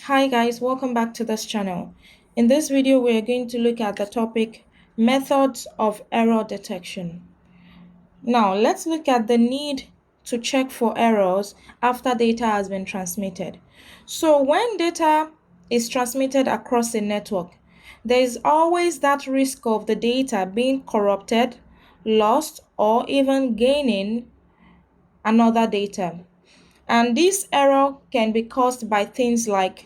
Hi guys, welcome back to this channel. In this video, we are going to look at the topic methods of error detection. Now, let's look at the need to check for errors after data has been transmitted. So, when data is transmitted across a network, there is always that risk of the data being corrupted, lost, or even gaining another data. And this error can be caused by things like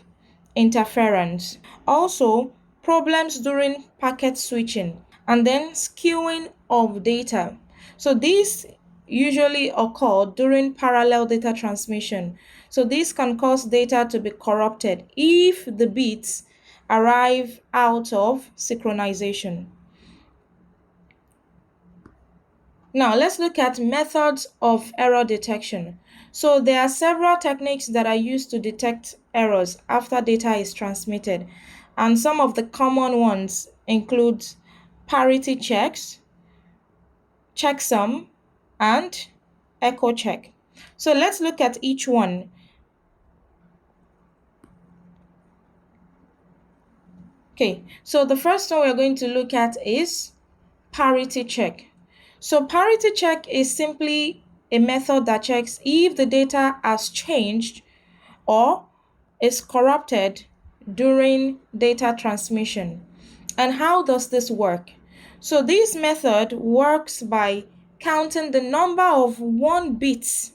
interference, also problems during packet switching, and then skewing of data. So these usually occur during parallel data transmission. So this can cause data to be corrupted if the bits arrive out of synchronization. Now, let's look at methods of error detection. So, there are several techniques that are used to detect errors after data is transmitted, and some of the common ones include parity checks, checksum, and echo check. So, let's look at each one. Okay, so the first one we're going to look at is parity check. So parity check is simply a method that checks if the data has changed or is corrupted during data transmission. And how does this work? So this method works by counting the number of 1 bits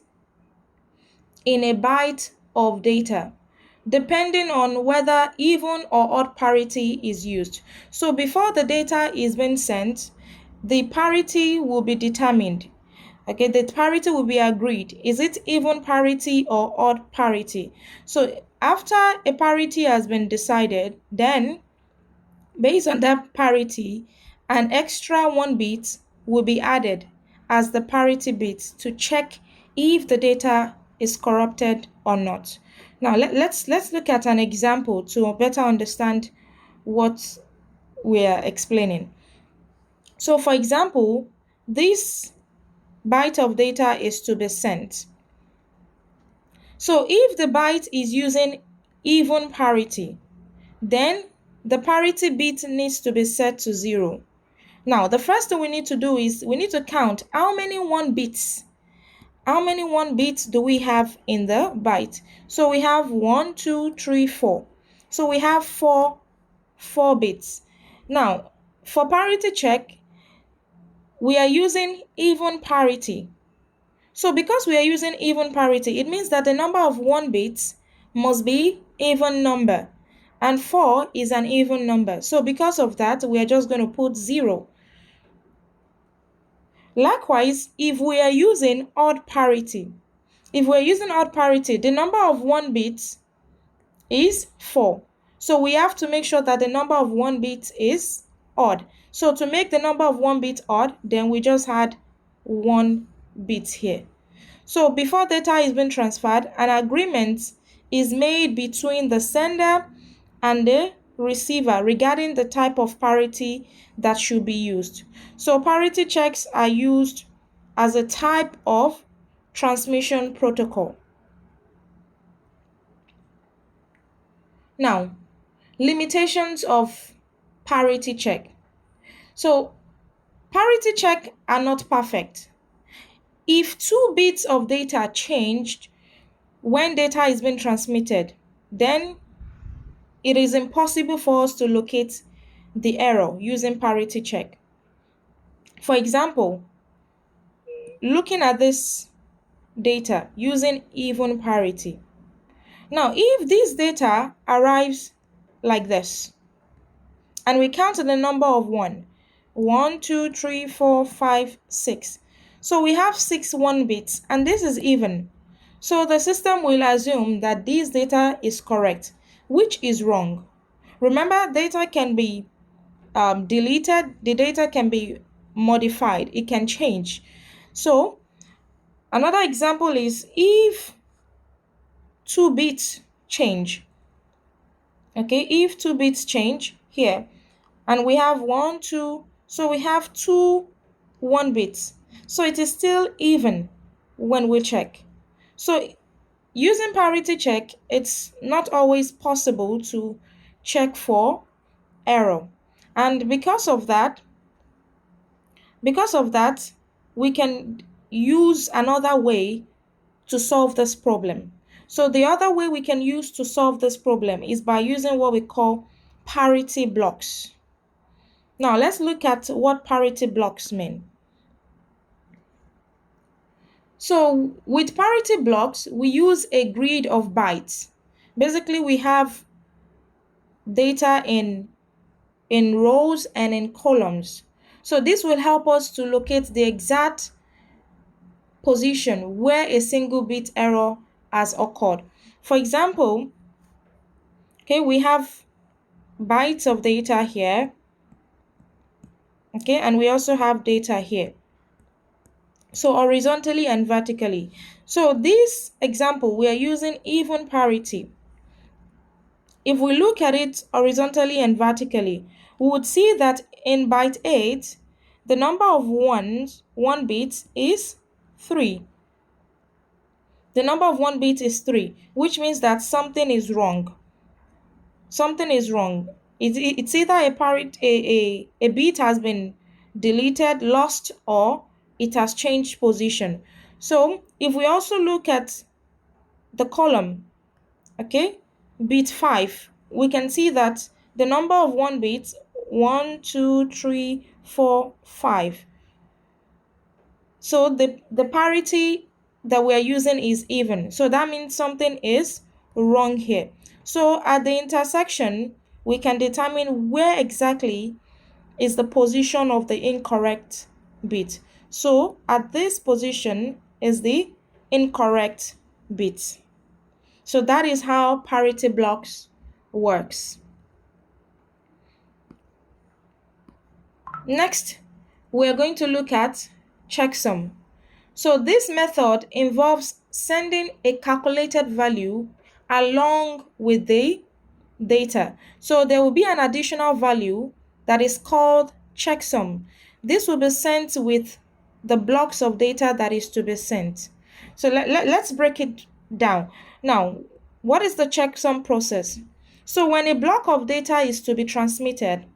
in a byte of data, depending on whether even or odd parity is used. So before the data is being sent, the parity will be determined. Okay, the parity will be agreed. Is it even parity or odd parity? So after a parity has been decided, then based on that parity, an extra 1 bit will be added as the parity bit to check if the data is corrupted or not. Now let's look at an example to better understand what we are explaining. So for example, this byte of data is to be sent. So if the byte is using even parity, then the parity bit needs to be set to 0. Now, the first thing we need to do is we need to count how many 1 bits. How many 1 bits do we have in the byte? So we have 1, 2, 3, 4. So we have 4 bits. Now, for parity check, we are using even parity. So because we are using even parity, it means that the number of 1 bits must be even number. And 4 is an even number. So because of that, we are just going to put 0. Likewise, if we are using odd parity, the number of 1 bits is 4. So we have to make sure that the number of 1 bit is odd. So to make the number of 1 bit odd, then we just add 1 bit here. So before data is being transferred, an agreement is made between the sender and the receiver regarding the type of parity that should be used. So parity checks are used as a type of transmission protocol. Now, limitations of parity check. So parity check are not perfect. If 2 bits of data changed when data is being transmitted, then it is impossible for us to locate the error using parity check. For example, looking at this data using even parity. Now, if this data arrives like this, and we count the number of 1, 2, 3, 4, 5, 6. So we have 6 1 bits, and this is even. So the system will assume that this data is correct, which is wrong. Remember, data can be deleted, the data can be modified, it can change. So another example is if 2 bits change. Okay, if 2 bits change here, and we have 1, 2, so we have 2 1 bits. So it is still even when we check. So Using parity check, it's not always possible to check for error. And because of that, we can use another way to solve this problem. So the other way we can use to solve this problem is by using what we call parity blocks. Now let's look at what parity blocks mean. So with parity blocks, we use a grid of bytes. Basically, we have data in rows and in columns. So this will help us to locate the exact position where a single bit error has occurred. For example, okay, we have bytes of data here, okay, and we also have data here. So horizontally and vertically. So this example, we are using even parity. If we look at it horizontally and vertically, we would see that in byte 8, the number of one bit is 3. The number of one bit is 3, which means that something is wrong. Something is wrong. It's either a bit has been deleted, lost, or it has changed position. So if we also look at the column, okay, bit 5, we can see that the number of one bit 1, 2, 3, 4, 5. So the parity that we are using is even. So that means something is wrong here. So at the intersection, we can determine where exactly is the position of the incorrect bit. So at this position is the incorrect bit. So that is how parity blocks works. Next, we're going to look at checksum. So this method involves sending a calculated value along with the data. So there will be an additional value that is called checksum. This will be sent with the blocks of data that is to be sent. So let's break it down. Now, what is the checksum process? So when a block of data is to be transmitted,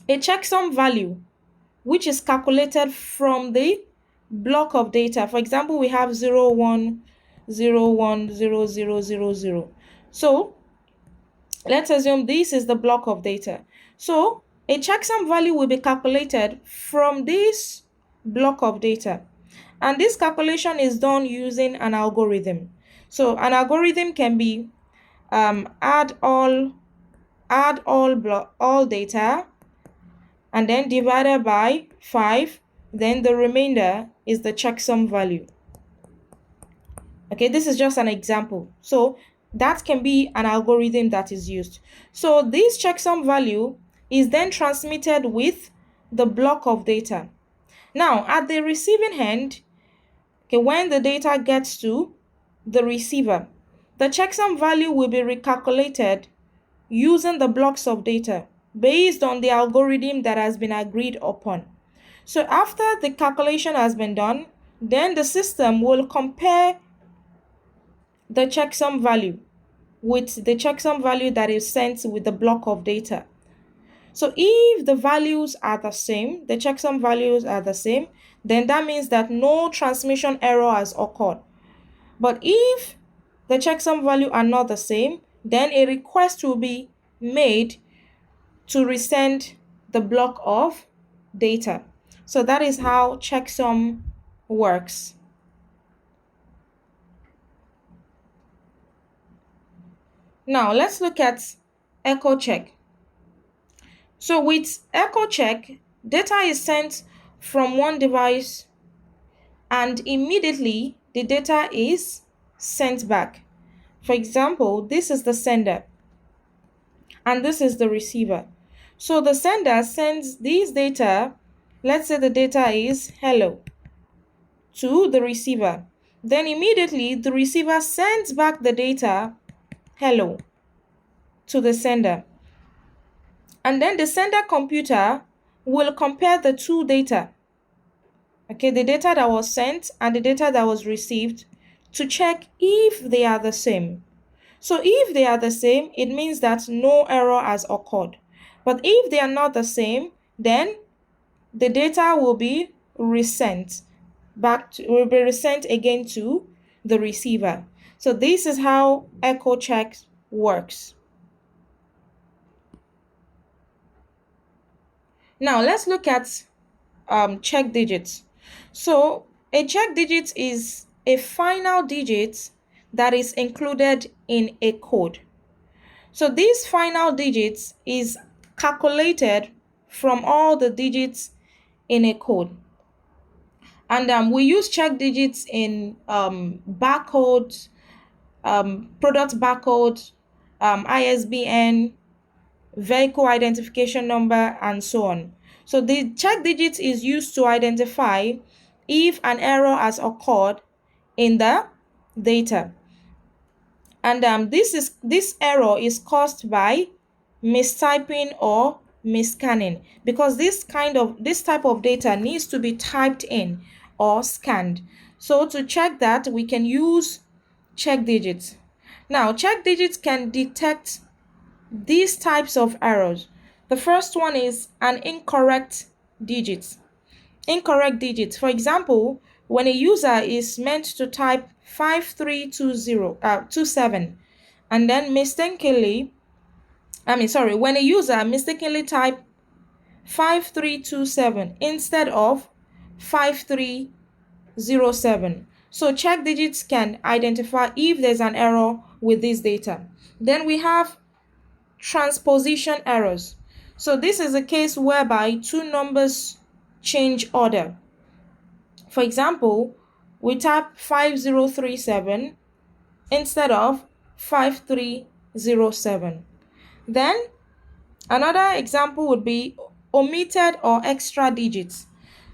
a checksum value, which is calculated from the block of data. For example, we have 0, 1, 0, 1, 0, 0, 0, 0. So let's assume this is the block of data. So a checksum value will be calculated from this block of data. And this calculation is done using an algorithm. So an algorithm can be add all data and then divided by 5, then the remainder is the checksum value. Okay, this is just an example. So that can be an algorithm that is used. So this checksum value is then transmitted with the block of data. Now, at the receiving end, okay, when the data gets to the receiver, the checksum value will be recalculated using the blocks of data based on the algorithm that has been agreed upon. So after the calculation has been done, then the system will compare the checksum value with the checksum value that is sent with the block of data. So if the values are the same, the checksum values are the same, then that means that no transmission error has occurred. But if the checksum value are not the same, then a request will be made to resend the block of data. So that is how checksum works. Now let's look at echo check. So with echo check, data is sent from one device and immediately the data is sent back. For example, this is the sender and this is the receiver. So the sender sends these data, let's say the data is hello, to the receiver. Then immediately the receiver sends back the data hello to the sender. And then the sender computer will compare the two data. Okay, the data that was sent and the data that was received to check if they are the same. So if they are the same, it means that no error has occurred. But if they are not the same, then the data will be resent again to the receiver. So this is how echo check works. Now let's look at check digits. So a check digit is a final digit that is included in a code. So this final digit is calculated from all the digits in a code. And we use check digits in barcodes, product barcode, ISBN, vehicle identification number, and so on. So the check digit is used to identify if an error has occurred in the data. And this error is caused by mistyping or misscanning, because this type of data needs to be typed in or scanned. So to check that, we can use check digits. Now, check digits can detect these types of errors. The first one is an incorrect digit. Incorrect digits. For example, when a user is meant to type 5327 and then when a user mistakenly type 5327 instead of 5307. So check digits can identify if there's an error with this data. Then we have transposition errors. So this is a case whereby two numbers change order. For example, we type 5037 instead of 5307. Then another example would be omitted or extra digits.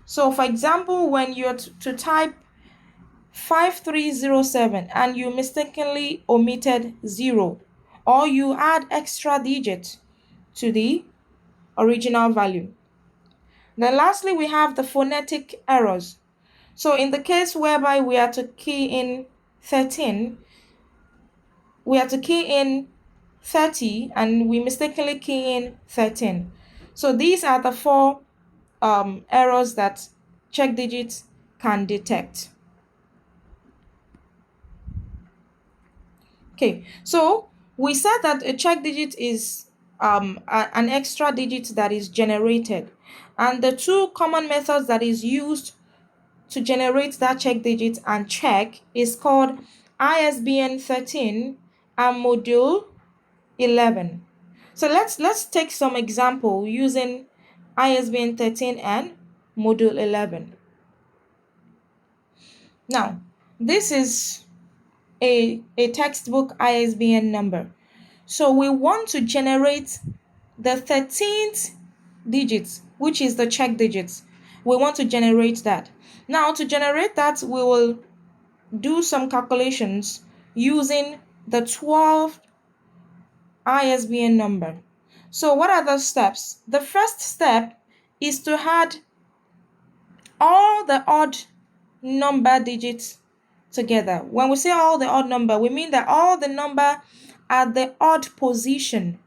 So for example, when you're to type 5307 and you mistakenly omitted 0, or you add extra digit to the original value. Then lastly, we have the phonetic errors. So in the case whereby we are to key in 13, we are to key in 30 and we mistakenly key in 13. So these are the four errors that check digits can detect. Okay, so we said that a check digit is an extra digit that is generated, and the two common methods that is used to generate that check digit and check is called ISBN 13 and module 11. So let's take some example using ISBN 13 and module 11. Now, this is a textbook ISBN number. So we want to generate the 13th digit, which is the check digit. We want to generate that. Now, to generate that, we will do some calculations using the 12th ISBN number. So what are the steps? The first step is to add all the odd number digits together. When we say all the odd number, we mean that all the number at the odd position.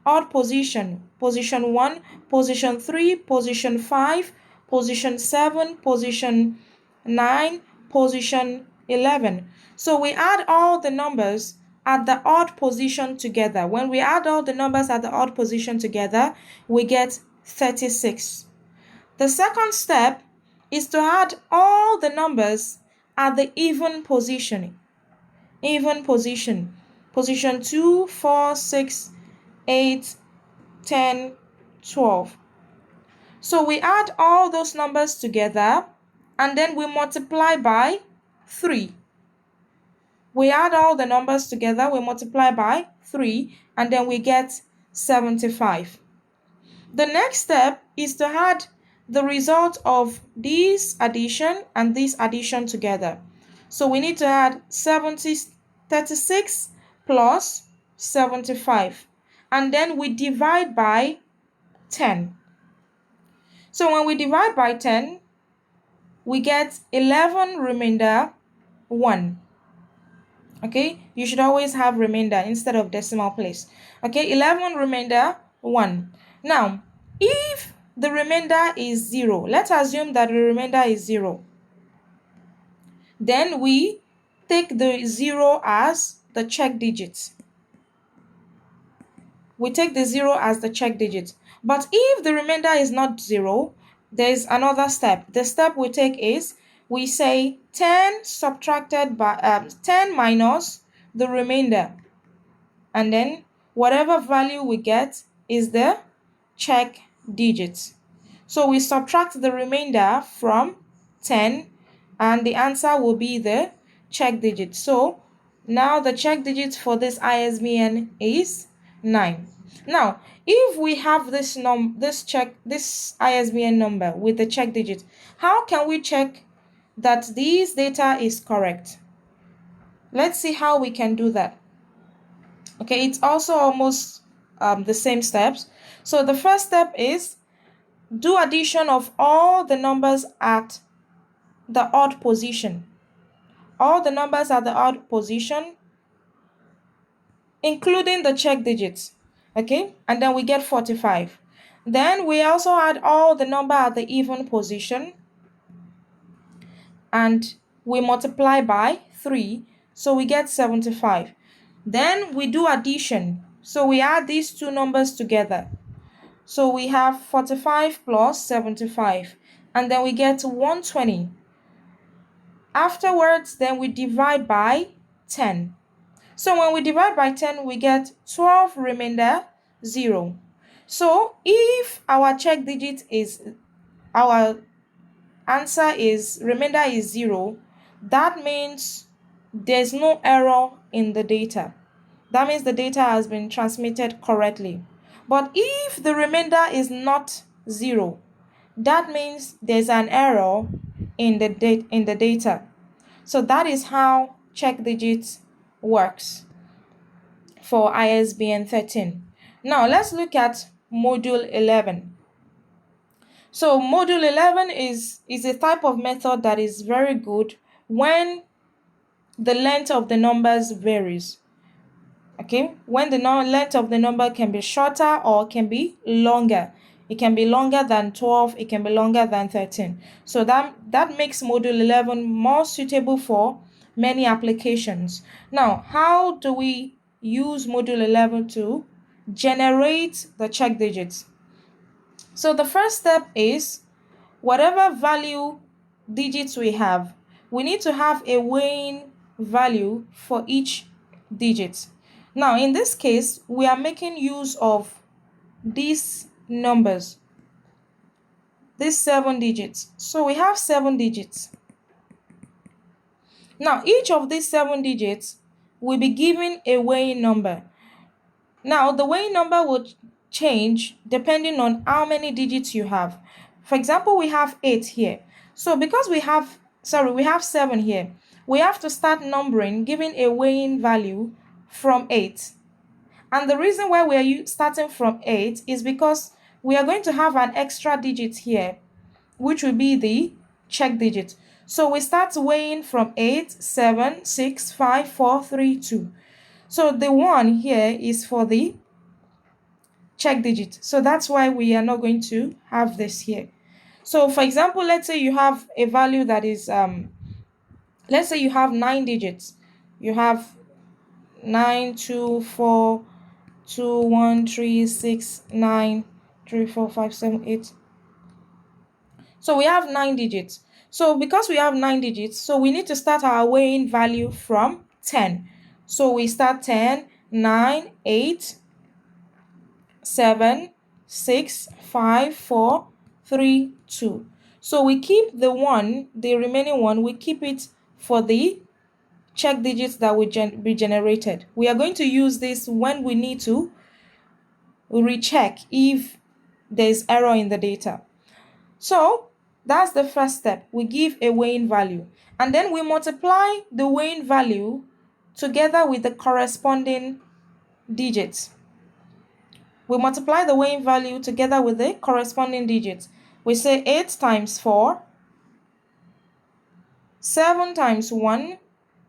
Odd position. Position 1, position 3, position 5, position 7, position 9, position 11. So we add all the numbers at the odd position together. When we add all the numbers at the odd position together, we get 36. The second step is to add all the numbers at the even position. Even position. Position 2, 4, 6, 8, 10, 12. So we add all those numbers together and then we multiply by 3. We add all the numbers together, we multiply by 3, and then we get 75. The next step is to add the result of this addition and this addition together. So we need to add 36 plus 75. And then we divide by 10. So when we divide by 10, we get 11 remainder 1. Okay, you should always have remainder instead of decimal place. Okay, 11 remainder 1. Now, if the remainder is 0, let's assume that the remainder is 0. Then we take the 0 as the check digit. We take the 0 as the check digit. But if the remainder is not 0, there's another step. The step we take is we say 10 subtracted by 10 minus the remainder, and then whatever value we get is the check digit. So we subtract the remainder from 10 and the answer will be the check digit. So now the check digit for this ISBN is 9. Now, if we have this this ISBN number with the check digit, how can we check that this data is correct? Let's see how we can do that. Okay, it's also almost the same steps. So the first step is do addition of all the numbers at the odd position. All the numbers at the odd position, including the check digits. Okay, and then we get 45. Then we also add all the number at the even position and we multiply by 3, so we get 75. Then we do addition. So we add these two numbers together. So we have 45 plus 75, and then we get 120. Afterwards, then we divide by 10. So when we divide by 10, we get 12 remainder 0. So if our check digit is, our answer is, remainder is 0, that means there's no error in the data. That means the data has been transmitted correctly. But if the remainder is not 0, that means there's an error in the data. So that is how check digits works for ISBN 13. Now let's look at module 11. So module 11 is a type of method that is very good when the length of the numbers varies. Okay, when the length of the number can be shorter or can be longer. It can be longer than 12, it can be longer than 13. So that makes module 11 more suitable for many applications. Now, how do we use module 11 to generate the check digits? So the first step is whatever value digits we have, we need to have a weighing value for each digit. Now, in this case, we are making use of these numbers, these 7 digits. So we have 7 digits. Now, each of these 7 digits will be given a weighing number. Now, the weighing number will change depending on how many digits you have. For example, we have 8 here. So because we have 7 here, we have to start numbering, giving a weighing value from 8. And the reason why we are starting from 8 is because we are going to have an extra digit here, which will be the check digit. So we start weighing from 8, 7, 6, 5, 4, 3, 2. So the 1 here is for the check digit. So that's why we are not going to have this here. So for example, let's say you have a value that is, let's say you have 9 digits. You have 9, 2, 4, 2, 1, 3, 6, 9, 3, 4, 5, 7, 8. So we have 9 digits. So because we have 9 digits, so we need to start our weighing value from 10. So we start 10, 9, 8, 7, 6, 5, 4, 3, 2. So we keep the remaining one, we keep it for the check digits that will be generated. We are going to use this when we need to recheck if there is error in the data. So that's the first step. We give a weighing value and then we multiply the weighing value together with the corresponding digits. We multiply the weighing value together with the corresponding digits. We say 8 times 4, 7 times 1,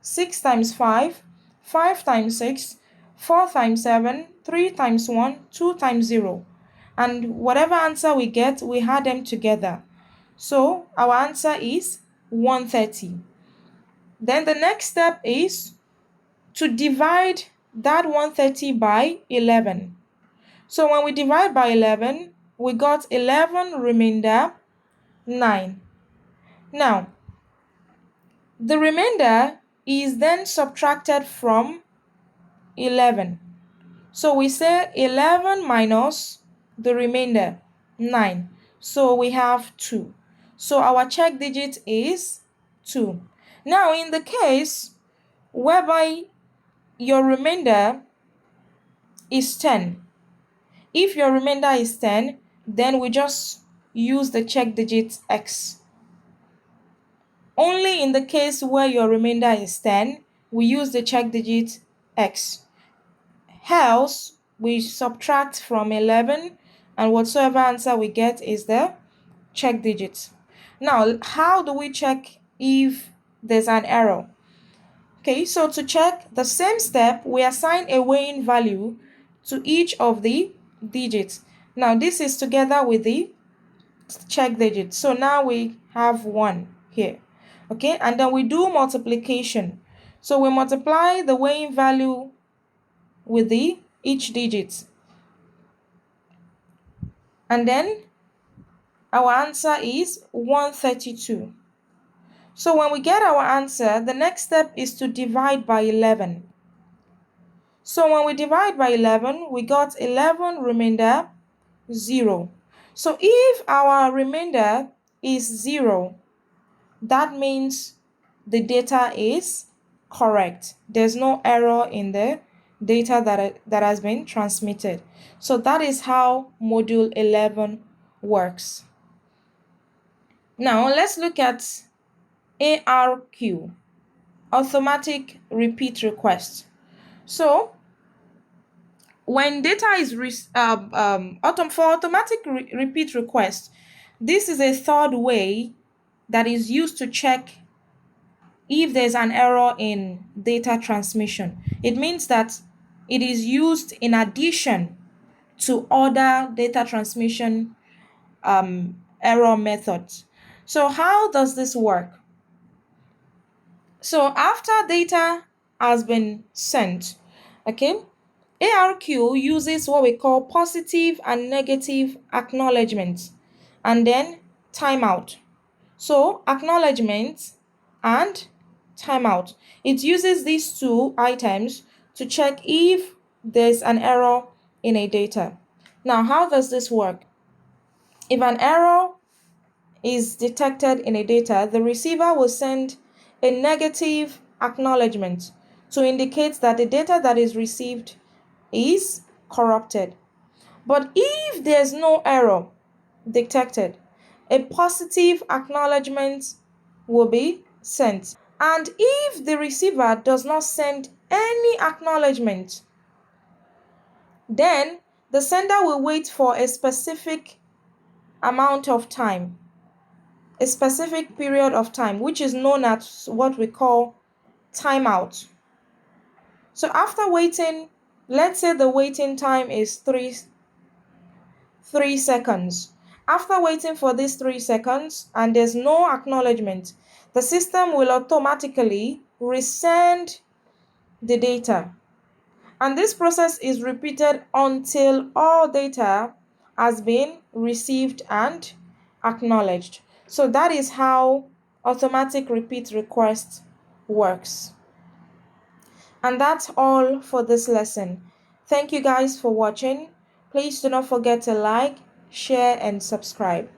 6 times 5, 5 times 6, 4 times 7, 3 times 1, 2 times 0. And whatever answer we get, we add them together. So our answer is 130. Then the next step is to divide that 130 by 11. So when we divide by 11, we got 11 remainder 9. Now, the remainder is then subtracted from 11. So we say 11 minus the remainder 9. So we have 2. So our check digit is 2. Now in the case whereby your remainder is 10, if your remainder is 10, then we just use the check digit x. Only in the case where your remainder is 10, we use the check digit x. Else, we subtract from 11, and whatsoever answer we get is the check digit. Now, how do we check if there's an error? Okay, so to check the same step, we assign a weighing value to each of the digits. Now, this is together with the check digit. So now we have 1 here. Okay, and then we do multiplication. So we multiply the weighing value with the each digit. And then our answer is 132. So when we get our answer, the next step is to divide by 11. So when we divide by 11, we got 11 remainder 0. So if our remainder is 0, that means the data is correct. There's no error in the data that has been transmitted. So that is how module 11 works. Now let's look at ARQ, automatic repeat request. So when data is for automatic repeat request, this is a third way that is used to check if there's an error in data transmission. It means that it is used in addition to other data transmission error methods. So how does this work? So after data has been sent, okay, ARQ uses what we call positive and negative acknowledgement and then timeout. So acknowledgement and timeout. It uses these two items to check if there's an error in a data. Now, how does this work? If an error is detected in a data, the receiver will send a negative acknowledgement to indicate that the data that is received is corrupted. But if there's no error detected, a positive acknowledgement will be sent. And if the receiver does not send any acknowledgement, then the sender will wait for a specific amount of time, a specific period of time, which is known as what we call timeout. So after waiting, let's say the waiting time is 3 seconds. After waiting for these 3 seconds and there's no acknowledgement, the system will automatically resend the data. And this process is repeated until all data has been received and acknowledged. So that is how automatic repeat request works. And that's all for this lesson. Thank you guys for watching. Please do not forget to like, share, and subscribe.